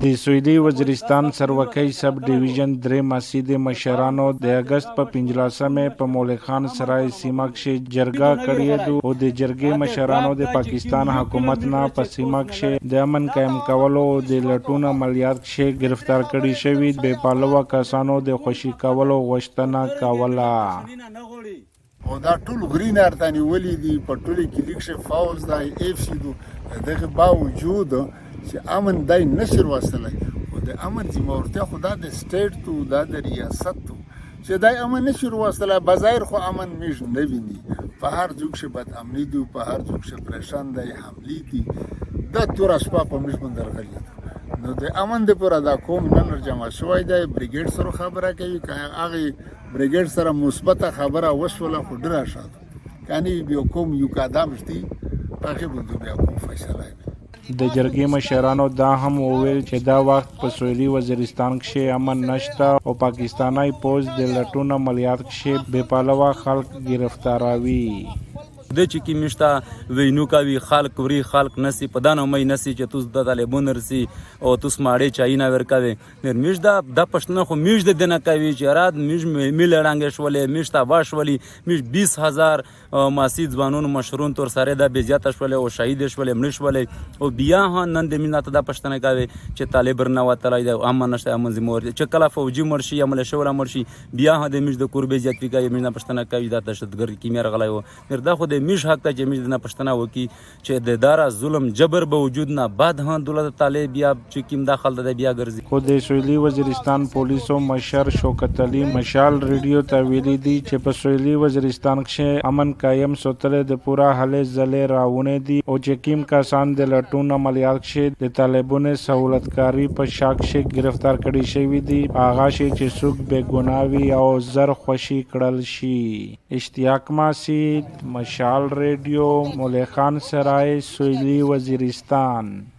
د سویلي وزیرستان سروکی سب ډیویژن 3 مسجد مشرانو د اگست په 15مې په مولوی خان سرای سیمه کې جرګه کړې ده او د جرګې مشرانو د پاکستان حکومت نه په سیمه کې د امن قائم کولو او د لټون عملیات کې گرفتار کړي شوی بې پالوه کسانو د خوشي کولو غوښتنه کوله. او دا ټول غرین ارتانی ولی دی په ټولي کې لیکشه فاوز دا اف سی دو دغه باوجود چې امن دای نشر وصلای او د امن ذمہورتیا خدا د سټیټ تو دا د ریاست تو چې دای امن نشر وصلای بظاهر خو امن میش نه ویني په هر ځوک شه بد امنی دی په هر ځوک شه پریشان دی حملی دی د تور اسپا په میش من درغلی نو د امن د پورا دا کوم نن جمع شوی دی بریګیډ سره خبره کوي هغه بریګیډ سره مثبت خبره وشوله خو ډیره شاته کانی بیا کوم یو قدم شتي هغه باندې بیا کوم فیصله د جرګې مشرانو دا هم وویل چې دا وخت په سویلي وزیرستان کې امن نشته او پاکستاني پوځ د لټون عملیات کې بې پالوه خلک گرفتاروي. د چې کی مشتا وینو کوي خلق وری خلق نسی پدانو مې نسی چې توس د طالبون رسی او توس ماړې چاینا ور کوي نر میش دا د پښتنه خو میش د دنه کوي چې رات میش مل رنګ شولې میشتا واښولې میش 20000 ماسی ځوانونو مشرون تور سره د بزیات شولې او شهید شولې مړ شولې او بیا نن د ملت د پښتنه کوي چې طالب نه وتلای د امن نشته امن زمور چې کله فوجي مرشي عمل شوره مرشي بیا د میش د قربې زیات کوي میش نه پښتنه کوي د دهشتګر کیمیا غلای و نر دا خو د میش حق ته چې میش نه پښتنه وکي چې د دارا ظلم جبر به وجود نه بعد هم دولت طالب بیا چې کیم داخل د بیا ګرځي. خو د سویلي وزیرستان پولیسو مشر شوکت علي مشال ریډیو ته ویلي دي چې په سویلي وزیرستان کې امن قایم ساتل د پورا هلې ځلې راونه دي او چې کیم کسان د لټون عملیات کې د طالبونو سہولتکاری په شک کې گرفتار کړي شوی دي هغه شي چې څوک بے ګناوي او زر خوشي کړل شي. اشتیاق ماسید مشال ریڈیو مولوی خان سرای سویلی وزیرستان.